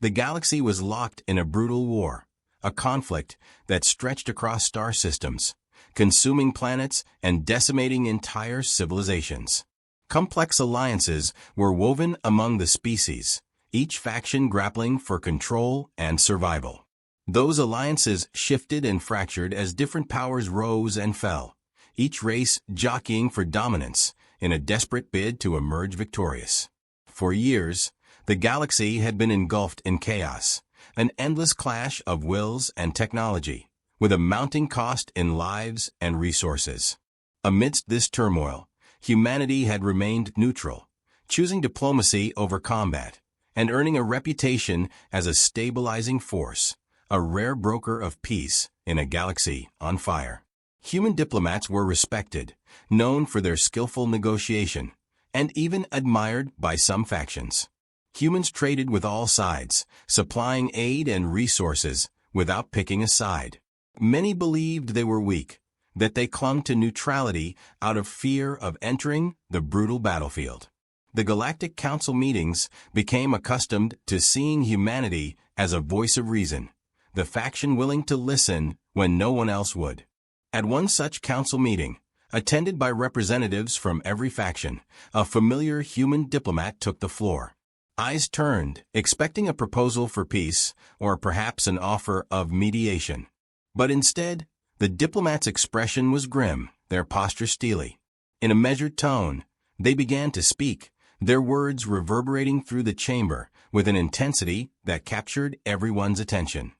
The galaxy was locked in a brutal war, a conflict that stretched across star systems, consuming planets and decimating entire civilizations. Complex alliances were woven among the species, each faction grappling for control and survival. Those alliances shifted and fractured as different powers rose and fell, each race jockeying for dominance in a desperate bid to emerge victorious. For years, the galaxy had been engulfed in chaos, an endless clash of wills and technology, with a mounting cost in lives and resources. Amidst this turmoil, humanity had remained neutral, choosing diplomacy over combat, and earning a reputation as a stabilizing force, a rare broker of peace in a galaxy on fire. Human diplomats were respected, known for their skillful negotiation, and even admired by some factions. Humans traded with all sides, supplying aid and resources without picking a side. Many believed they were weak, that they clung to neutrality out of fear of entering the brutal battlefield. The Galactic Council meetings became accustomed to seeing humanity as a voice of reason, the faction willing to listen when no one else would. At one such council meeting, attended by representatives from every faction, a familiar human diplomat took the floor. Eyes turned, expecting a proposal for peace, or perhaps an offer of mediation. But instead, the diplomat's expression was grim, their posture steely. In a measured tone, they began to speak, their words reverberating through the chamber with an intensity that captured everyone's attention.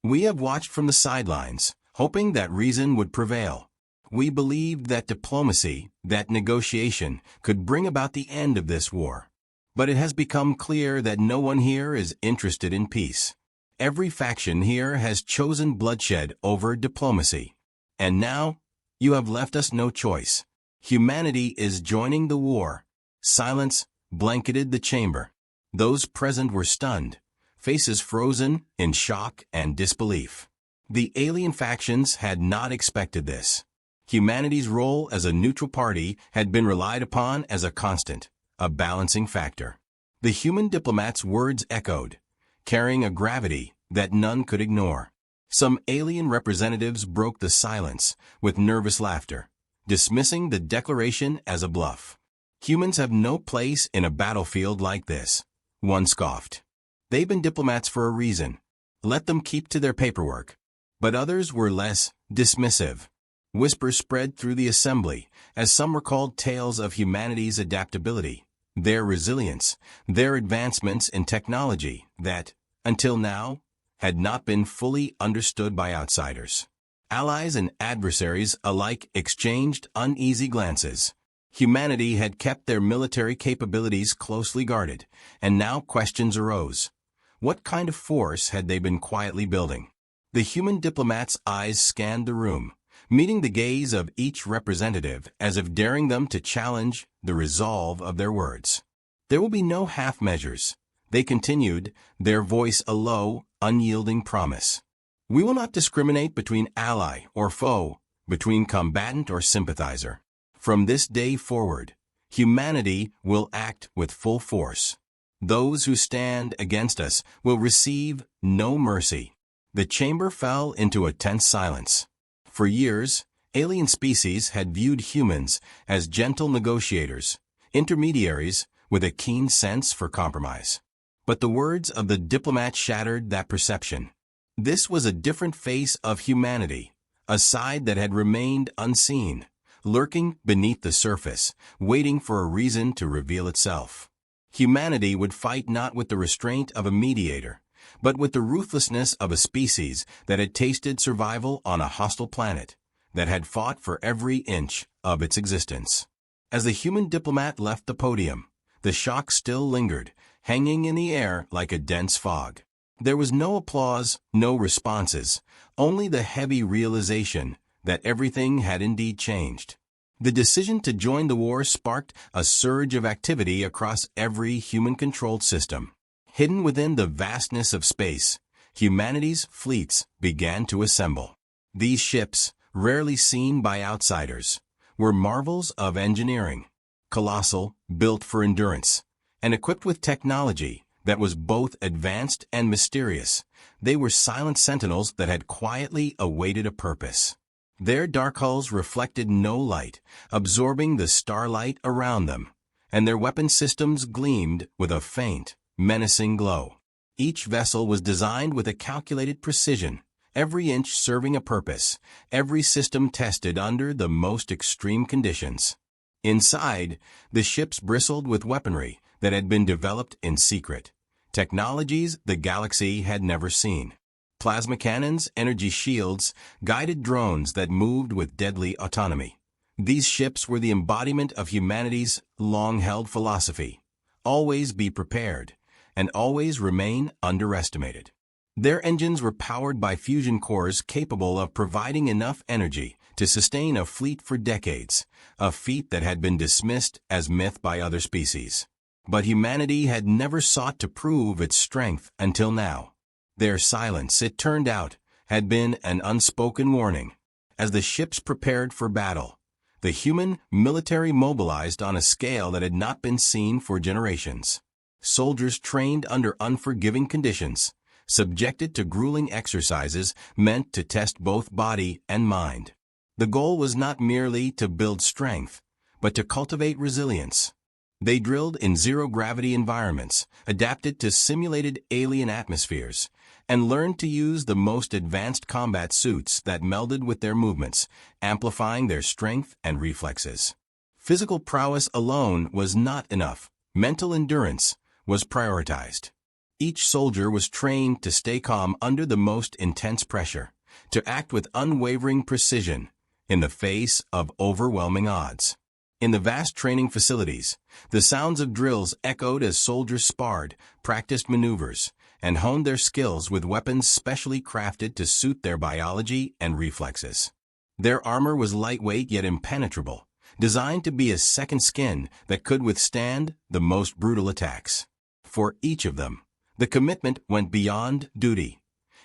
We have watched from the sidelines, hoping that reason would prevail. We believed that diplomacy, that negotiation, could bring about the end of this war. But it has become clear that no one here is interested in peace. Every faction here has chosen bloodshed over diplomacy. And now, you have left us no choice. Humanity is joining the war. Silence blanketed the chamber. Those present were stunned, faces frozen in shock and disbelief. The alien factions had not expected this. Humanity's role as a neutral party had been relied upon as a constant, a balancing factor. The human diplomat's words echoed, carrying a gravity that none could ignore. Some alien representatives broke the silence with nervous laughter, dismissing the declaration as a bluff. Humans have no place in a battlefield like this, one scoffed. They've been diplomats for a reason. Let them keep to their paperwork. But others were less dismissive. Whispers spread through the assembly as some recalled tales of humanity's adaptability, their resilience, their advancements in technology that, until now, had not been fully understood by outsiders. Allies and adversaries alike exchanged uneasy glances. Humanity had kept their military capabilities closely guarded, and now questions arose. What kind of force had they been quietly building? The human diplomat's eyes scanned the room, meeting the gaze of each representative as if daring them to challenge the resolve of their words. There will be no half measures, they continued, their voice a low, unyielding promise. We will not discriminate between ally or foe, between combatant or sympathizer. From this day forward, humanity will act with full force. Those who stand against us will receive no mercy. The chamber fell into a tense silence. For years, alien species had viewed humans as gentle negotiators, intermediaries with a keen sense for compromise. But the words of the diplomat shattered that perception. This was a different face of humanity, a side that had remained unseen, lurking beneath the surface, waiting for a reason to reveal itself. Humanity would fight not with the restraint of a mediator, but with the ruthlessness of a species that had tasted survival on a hostile planet, that had fought for every inch of its existence. As the human diplomat left the podium, the shock still lingered, hanging in the air like a dense fog. There was no applause, no responses, only the heavy realization that everything had indeed changed. The decision to join the war sparked a surge of activity across every human-controlled system. Hidden within the vastness of space, humanity's fleets began to assemble. These ships, rarely seen by outsiders, were marvels of engineering, colossal, built for endurance, and equipped with technology that was both advanced and mysterious. They were silent sentinels that had quietly awaited a purpose. Their dark hulls reflected no light, absorbing the starlight around them, and their weapon systems gleamed with a faint, menacing glow. Each vessel was designed with a calculated precision, every inch serving a purpose, every system tested under the most extreme conditions. Inside, the ships bristled with weaponry that had been developed in secret, technologies the galaxy had never seen. Plasma cannons, energy shields, guided drones that moved with deadly autonomy. These ships were the embodiment of humanity's long-held philosophy: always be prepared, and always remain underestimated. Their engines were powered by fusion cores capable of providing enough energy to sustain a fleet for decades, a feat that had been dismissed as myth by other species. But humanity had never sought to prove its strength until now. Their silence, it turned out, had been an unspoken warning. As the ships prepared for battle, the human military mobilized on a scale that had not been seen for generations. Soldiers trained under unforgiving conditions, subjected to grueling exercises meant to test both body and mind. The goal was not merely to build strength, but to cultivate resilience. They drilled in zero-gravity environments, adapted to simulated alien atmospheres, and learned to use the most advanced combat suits that melded with their movements, amplifying their strength and reflexes. Physical prowess alone was not enough. Mental endurance was prioritized. Each soldier was trained to stay calm under the most intense pressure, to act with unwavering precision in the face of overwhelming odds. In the vast training facilities, the sounds of drills echoed as soldiers sparred, practiced maneuvers, and honed their skills with weapons specially crafted to suit their biology and reflexes. Their armor was lightweight yet impenetrable, designed to be a second skin that could withstand the most brutal attacks. For each of them, the commitment went beyond duty.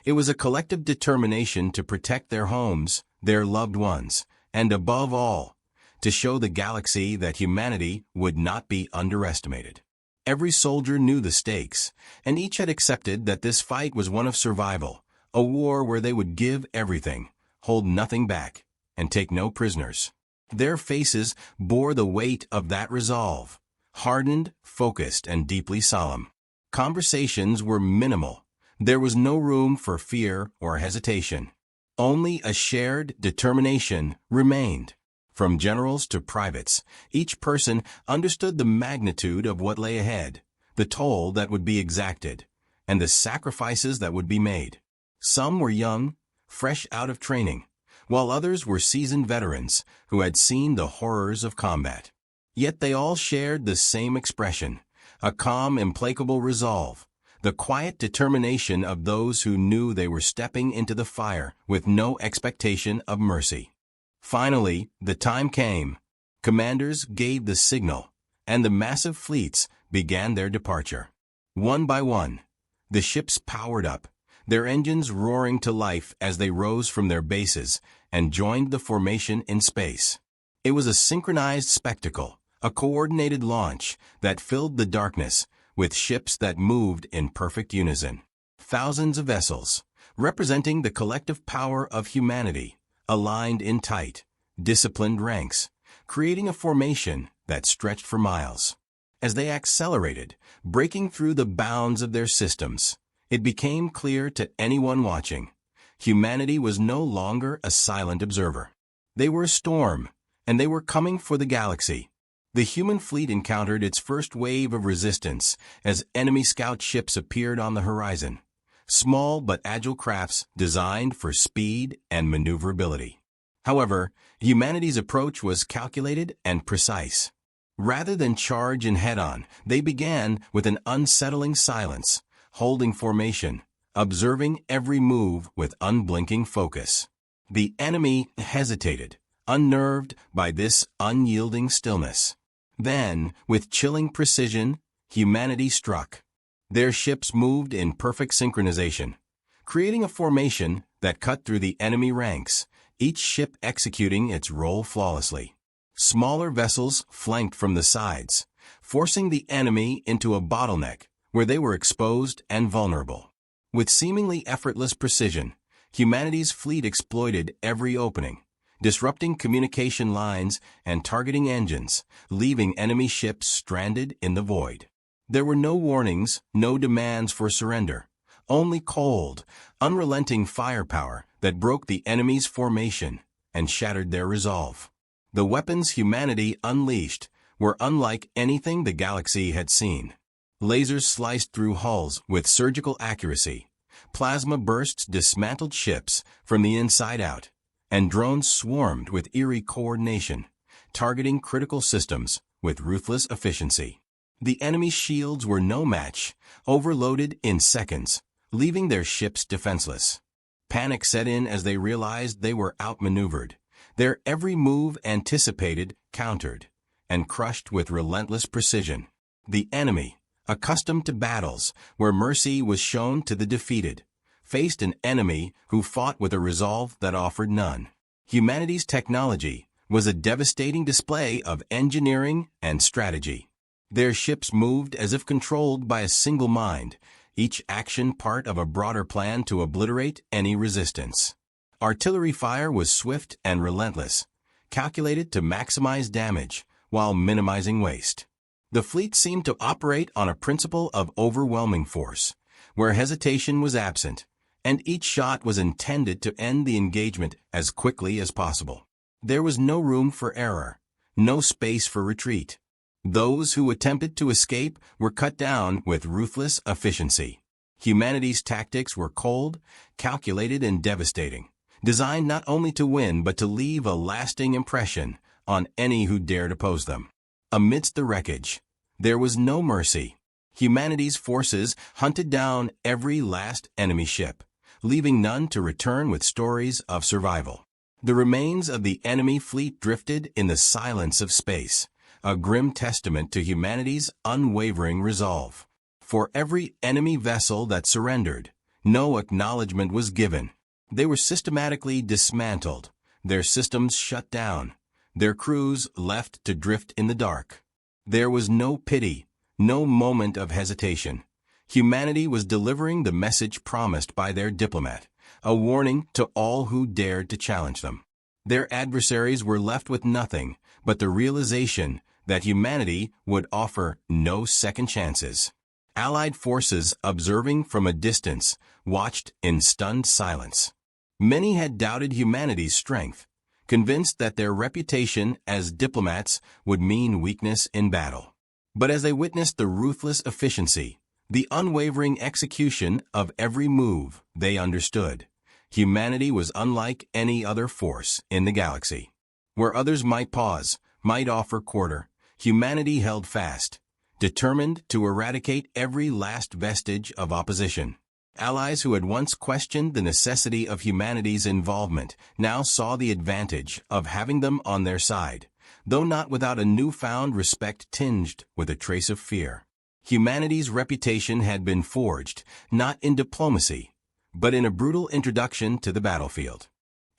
It was a collective determination to protect their homes, their loved ones, and above all, to show the galaxy that humanity would not be underestimated. Every soldier knew the stakes, and each had accepted that this fight was one of survival, a war where they would give everything, hold nothing back, and take no prisoners. Their faces bore the weight of that resolve, hardened, focused, and deeply solemn. Conversations were minimal. There was no room for fear or hesitation. Only a shared determination remained. From generals to privates, each person understood the magnitude of what lay ahead, the toll that would be exacted, and the sacrifices that would be made. Some were young, fresh out of training, while others were seasoned veterans who had seen the horrors of combat. Yet they all shared the same expression, a calm, implacable resolve, the quiet determination of those who knew they were stepping into the fire with no expectation of mercy. Finally, the time came. Commanders gave the signal, and the massive fleets began their departure. One by one, the ships powered up, their engines roaring to life as they rose from their bases and joined the formation in space. It was a synchronized spectacle, a coordinated launch that filled the darkness with ships that moved in perfect unison. Thousands of vessels, representing the collective power of humanity, aligned in tight, disciplined ranks, creating a formation that stretched for miles. As they accelerated, breaking through the bounds of their systems, it became clear to anyone watching, humanity was no longer a silent observer. They were a storm, and they were coming for the galaxy. The human fleet encountered its first wave of resistance as enemy scout ships appeared on the horizon. Small but agile crafts designed for speed and maneuverability. However, humanity's approach was calculated and precise. Rather than charge in head-on, they began with an unsettling silence, holding formation, observing every move with unblinking focus. The enemy hesitated, unnerved by this unyielding stillness. Then, with chilling precision, humanity struck. Their ships moved in perfect synchronization, creating a formation that cut through the enemy ranks, each ship executing its role flawlessly. Smaller vessels flanked from the sides, forcing the enemy into a bottleneck where they were exposed and vulnerable. With seemingly effortless precision, humanity's fleet exploited every opening, disrupting communication lines and targeting engines, leaving enemy ships stranded in the void. There were no warnings, no demands for surrender, only cold, unrelenting firepower that broke the enemy's formation and shattered their resolve. The weapons humanity unleashed were unlike anything the galaxy had seen. Lasers sliced through hulls with surgical accuracy, plasma bursts dismantled ships from the inside out, and drones swarmed with eerie coordination, targeting critical systems with ruthless efficiency. The enemy's shields were no match, overloaded in seconds, leaving their ships defenseless. Panic set in as they realized they were outmaneuvered, their every move anticipated, countered, and crushed with relentless precision. The enemy, accustomed to battles where mercy was shown to the defeated, faced an enemy who fought with a resolve that offered none. Humanity's technology was a devastating display of engineering and strategy. Their ships moved as if controlled by a single mind, each action part of a broader plan to obliterate any resistance. Artillery fire was swift and relentless, calculated to maximize damage while minimizing waste. The fleet seemed to operate on a principle of overwhelming force, where hesitation was absent, and each shot was intended to end the engagement as quickly as possible. There was no room for error, no space for retreat. Those who attempted to escape were cut down with ruthless efficiency. Humanity's tactics were cold, calculated, and devastating, designed not only to win but to leave a lasting impression on any who dared oppose them. Amidst the wreckage, there was no mercy. Humanity's forces hunted down every last enemy ship, leaving none to return with stories of survival. The remains of the enemy fleet drifted in the silence of space, a grim testament to humanity's unwavering resolve. For every enemy vessel that surrendered, no acknowledgement was given. They were systematically dismantled, their systems shut down, their crews left to drift in the dark. There was no pity, no moment of hesitation. Humanity was delivering the message promised by their diplomat, a warning to all who dared to challenge them. Their adversaries were left with nothing but the realization that humanity would offer no second chances. Allied forces, observing from a distance, watched in stunned silence. Many had doubted humanity's strength, convinced that their reputation as diplomats would mean weakness in battle. But as they witnessed the ruthless efficiency, the unwavering execution of every move, they understood. Humanity was unlike any other force in the galaxy. Where others might pause, might offer quarter, humanity held fast, determined to eradicate every last vestige of opposition. Allies who had once questioned the necessity of humanity's involvement now saw the advantage of having them on their side, though not without a newfound respect tinged with a trace of fear. Humanity's reputation had been forged, not in diplomacy, but in a brutal introduction to the battlefield.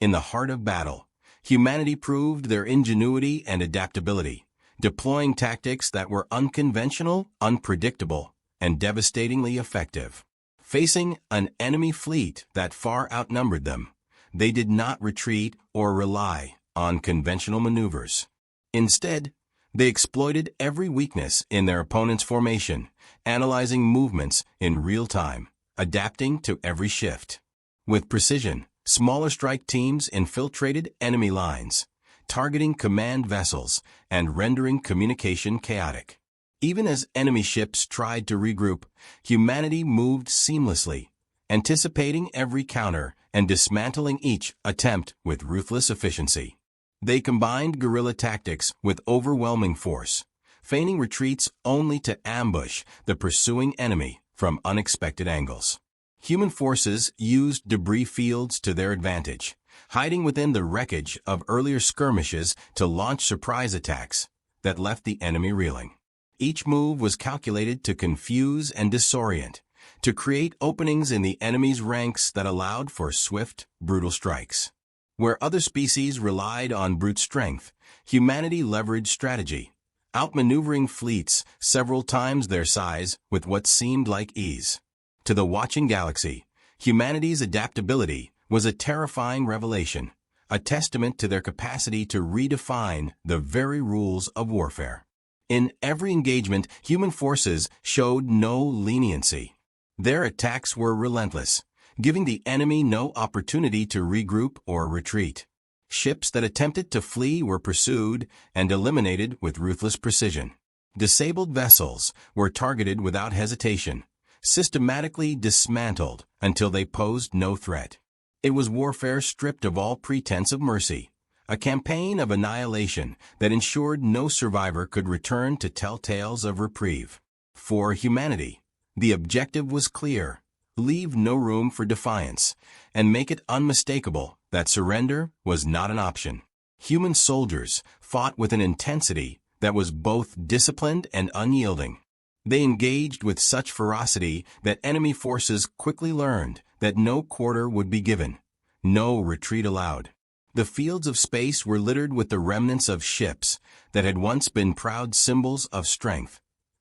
In the heart of battle, humanity proved their ingenuity and adaptability, deploying tactics that were unconventional, unpredictable, and devastatingly effective. Facing an enemy fleet that far outnumbered them, they did not retreat or rely on conventional maneuvers. Instead, they exploited every weakness in their opponent's formation, analyzing movements in real time, adapting to every shift. With precision, smaller strike teams infiltrated enemy lines, targeting command vessels and rendering communication chaotic. Even as enemy ships tried to regroup, humanity moved seamlessly, anticipating every counter and dismantling each attempt with ruthless efficiency. They combined guerrilla tactics with overwhelming force, feigning retreats only to ambush the pursuing enemy from unexpected angles. Human forces used debris fields to their advantage, hiding within the wreckage of earlier skirmishes to launch surprise attacks that left the enemy reeling. Each move was calculated to confuse and disorient, to create openings in the enemy's ranks that allowed for swift, brutal strikes. Where other species relied on brute strength, humanity leveraged strategy, outmaneuvering fleets several times their size with what seemed like ease. To the watching galaxy, humanity's adaptability was a terrifying revelation, a testament to their capacity to redefine the very rules of warfare. In every engagement, human forces showed no leniency. Their attacks were relentless, giving the enemy no opportunity to regroup or retreat. Ships that attempted to flee were pursued and eliminated with ruthless precision. Disabled vessels were targeted without hesitation, systematically dismantled until they posed no threat. It was warfare stripped of all pretense of mercy, a campaign of annihilation that ensured no survivor could return to tell tales of reprieve. For humanity, the objective was clear: leave no room for defiance, and make it unmistakable that surrender was not an option. Human soldiers fought with an intensity that was both disciplined and unyielding. They engaged with such ferocity that enemy forces quickly learned that no quarter would be given, no retreat allowed. The fields of space were littered with the remnants of ships that had once been proud symbols of strength,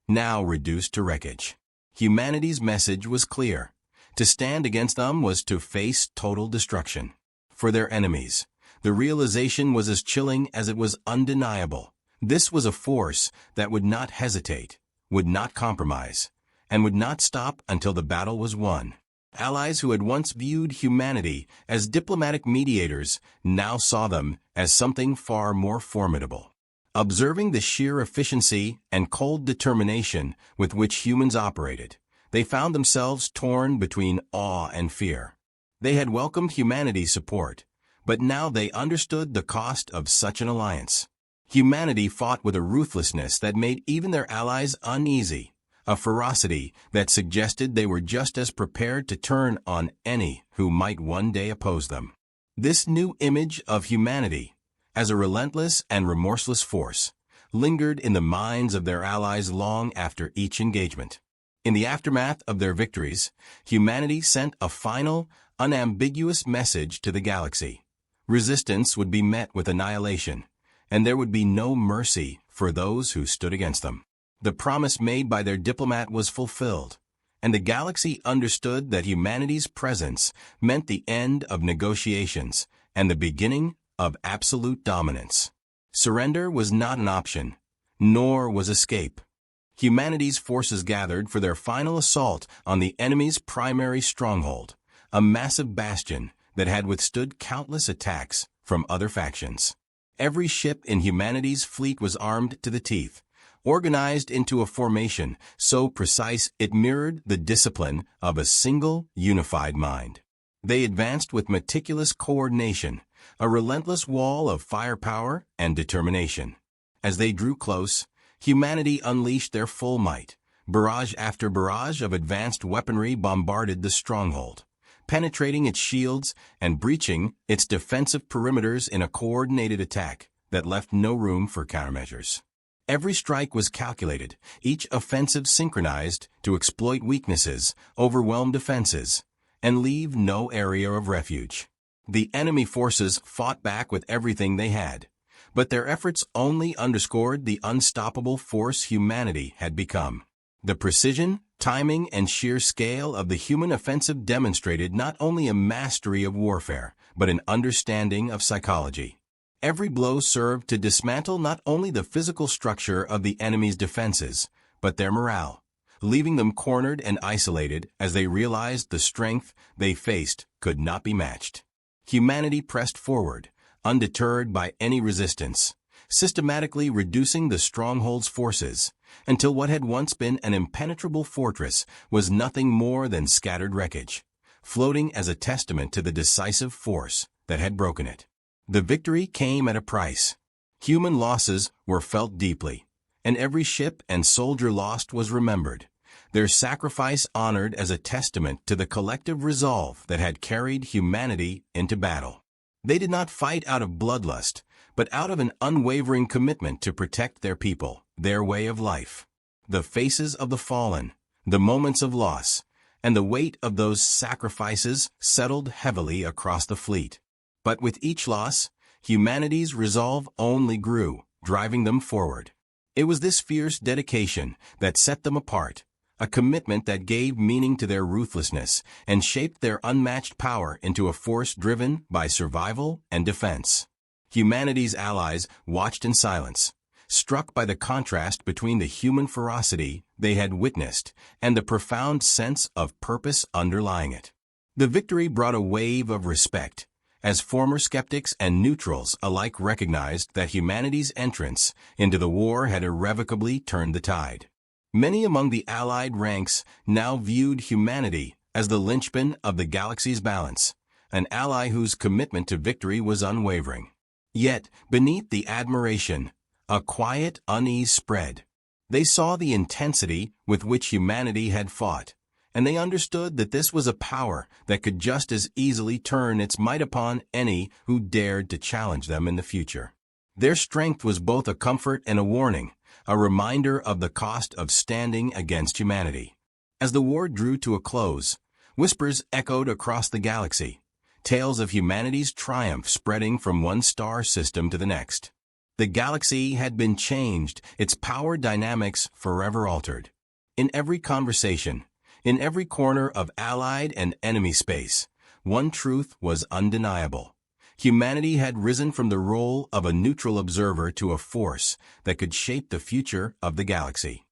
now reduced to wreckage. Humanity's message was clear: to stand against them was to face total destruction. For their enemies, the realization was as chilling as it was undeniable. This was a force that would not hesitate, would not compromise, and would not stop until the battle was won. Allies who had once viewed humanity as diplomatic mediators now saw them as something far more formidable. Observing the sheer efficiency and cold determination with which humans operated, they found themselves torn between awe and fear. They had welcomed humanity's support, but now they understood the cost of such an alliance. Humanity fought with a ruthlessness that made even their allies uneasy, a ferocity that suggested they were just as prepared to turn on any who might one day oppose them. This new image of humanity, as a relentless and remorseless force, lingered in the minds of their allies long after each engagement. In the aftermath of their victories, humanity sent a final, unambiguous message to the galaxy. Resistance would be met with annihilation, and there would be no mercy for those who stood against them. The promise made by their diplomat was fulfilled, and the galaxy understood that humanity's presence meant the end of negotiations and the beginning of absolute dominance. Surrender was not an option, nor was escape. Humanity's forces gathered for their final assault on the enemy's primary stronghold, a massive bastion that had withstood countless attacks from other factions. Every ship in humanity's fleet was armed to the teeth, organized into a formation so precise it mirrored the discipline of a single, unified mind. They advanced with meticulous coordination, a relentless wall of firepower and determination. As they drew close, humanity unleashed their full might. Barrage after barrage of advanced weaponry bombarded the stronghold, penetrating its shields and breaching its defensive perimeters in a coordinated attack that left no room for countermeasures. Every strike was calculated, each offensive synchronized to exploit weaknesses, overwhelm defenses, and leave no area of refuge. The enemy forces fought back with everything they had, but their efforts only underscored the unstoppable force humanity had become. The precision, timing, and sheer scale of the human offensive demonstrated not only a mastery of warfare, but an understanding of psychology. Every blow served to dismantle not only the physical structure of the enemy's defenses, but their morale, leaving them cornered and isolated as they realized the strength they faced could not be matched. Humanity pressed forward, undeterred by any resistance, systematically reducing the stronghold's forces, until what had once been an impenetrable fortress was nothing more than scattered wreckage, floating as a testament to the decisive force that had broken it. The victory came at a price. Human losses were felt deeply, and every ship and soldier lost was remembered, their sacrifice honored as a testament to the collective resolve that had carried humanity into battle. They did not fight out of bloodlust, but out of an unwavering commitment to protect their people, their way of life. The faces of the fallen, the moments of loss, and the weight of those sacrifices settled heavily across the fleet. But with each loss, humanity's resolve only grew, driving them forward. It was this fierce dedication that set them apart, a commitment that gave meaning to their ruthlessness and shaped their unmatched power into a force driven by survival and defense. Humanity's allies watched in silence, struck by the contrast between the human ferocity they had witnessed and the profound sense of purpose underlying it. The victory brought a wave of respect, as former skeptics and neutrals alike recognized that humanity's entrance into the war had irrevocably turned the tide. Many among the Allied ranks now viewed humanity as the linchpin of the galaxy's balance, an ally whose commitment to victory was unwavering. Yet, beneath the admiration, a quiet unease spread. They saw the intensity with which humanity had fought, and they understood that this was a power that could just as easily turn its might upon any who dared to challenge them in the future. Their strength was both a comfort and a warning, a reminder of the cost of standing against humanity. As the war drew to a close, whispers echoed across the galaxy, tales of humanity's triumph spreading from one star system to the next. The galaxy had been changed, its power dynamics forever altered. In every conversation, in every corner of Allied and enemy space, one truth was undeniable. Humanity had risen from the role of a neutral observer to a force that could shape the future of the galaxy.